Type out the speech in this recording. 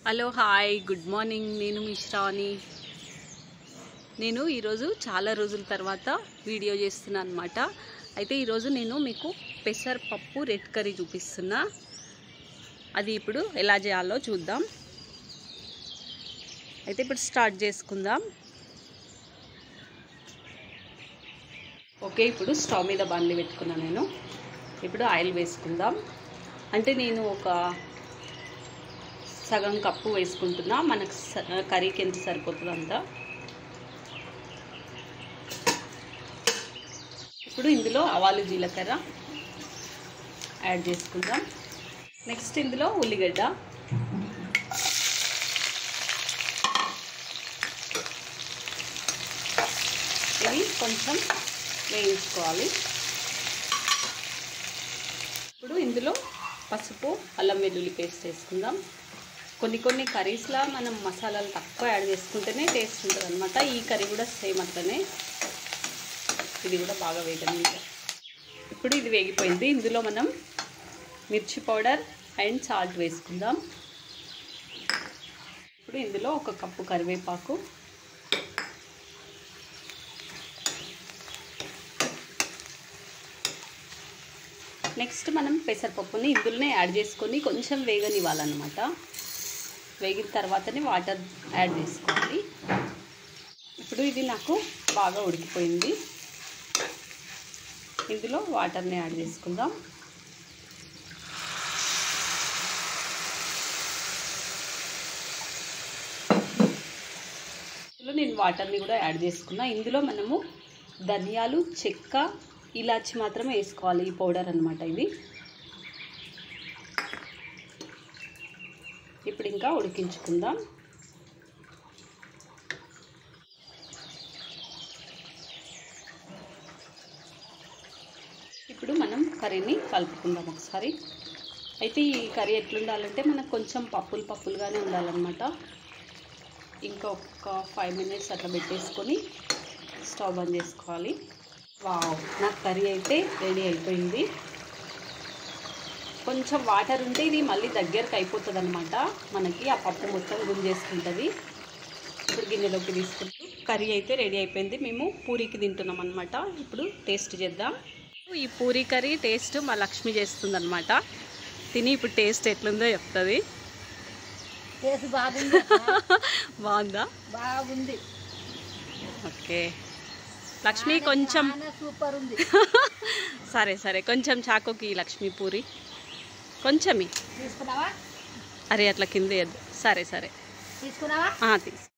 Hello hi good morning. నేను మీ శ్రావణి. నేను ఈరోజు చాలా రోజుల తర్వాత వీడియో చేస్తున్నాను అనమాట. అయితే ఈరోజు నేను మీకు పెసరపప్పు రెడ్ కర్రీ చూపిస్తున్నా. అది ఇప్పుడు ఎలా చేయాలో చూద్దాం. అయితే ఇప్పుడు స్టార్ట్ చేసుకుందాం. ఓకే, ఇప్పుడు స్టవ్ మీద బాండ్లీ పెట్టుకున్నా. నేను ఇప్పుడు ఆయిల్ వేసుకుందాం. అంటే నేను ఒక సగం కప్పు వేసుకుంటున్నా. మనకు కర్రీకి ఎంత సరిపోతుంది అంత. ఇప్పుడు ఇందులో ఆవాలు జీలకర్ర యాడ్ చేసుకుందాం. నెక్స్ట్ ఇందులో ఉల్లిగడ్డ, ఇవి కొంచెం వేయించుకోవాలి. ఇప్పుడు ఇందులో పసుపు, అల్లం వెల్లుల్లి పేస్ట్ వేసుకుందాం. కొన్ని కర్రీస్లో మనం మసాలాలు తక్కువ యాడ్ చేసుకుంటేనే టేస్ట్ ఉంటుంది అనమాట. ఈ కర్రీ కూడా సేమ్ అట్లనే. ఇది కూడా బాగా వేగనివ్వాలి. ఇప్పుడు ఇది వేగిపోయింది. ఇందులో మనం మిర్చి పౌడర్ అండ్ సాల్ట్ వేసుకుందాం. ఇప్పుడు ఇందులో ఒక కప్పు కరివేపాకు, నెక్స్ట్ మనం పెసరపప్పుని ఇందులోనే యాడ్ చేసుకొని కొంచెం వేగనివ్వాలన్నమాట. వేగిన తర్వాతనే వాటర్ యాడ్ చేసుకోవాలి. ఇప్పుడు ఇది నాకు బాగా ఉడికిపోయింది. ఇందులో వాటర్ని యాడ్ చేసుకుందాం. ఇందులో నేను వాటర్ని కూడా యాడ్ చేసుకున్నా. ఇందులో మనము ధనియాలు, చెక్క, ఇలాచి మాత్రమే వేసుకోవాలి. ఈ పౌడర్ అన్నమాట ఇది. ఇప్పుడు ఇంకా ఉడికించుకుందాం. ఇప్పుడు మనం కర్రీని కలుపుకుందాం ఒకసారి. అయితే ఈ కర్రీ ఎట్లుండాలంటే మనకు కొంచెం పప్పులుగానే ఉండాలన్నమాట. ఇంకా ఒక 5 minutes అట్లా పెట్టేసుకొని స్టవ్ బంద్ చేసుకోవాలి. వావ్, నాకు కర్రీ అయితే రెడీ అయిపోయింది. కొంచెం వాటర్ ఉంటే ఇది మళ్ళీ దగ్గరకు అయిపోతుంది అనమాట. మనకి ఆ పప్పు మొత్తం గుంజేసుకుంటుంది. ఇప్పుడు గిన్నెలోకి తీసుకుంటూ కర్రీ అయితే రెడీ అయిపోయింది. మేము పూరీకి తింటున్నాం అనమాట. ఇప్పుడు టేస్ట్ చేద్దాం. ఈ పూరీ కర్రీ టేస్ట్ మా లక్ష్మి చేస్తుంది అనమాట. తిని ఇప్పుడు టేస్ట్ ఎట్లుందో చెప్తుంది. బాగుందా? బాగుంది. ఓకే లక్ష్మి, కొంచెం సూపర్ ఉంది. సరే కొంచెం చాకోకి లక్ష్మి పూరి కొంచెం తీసుకున్నావా? అరే అట్లా కింద సరే తీసుకున్నావా? తీసు.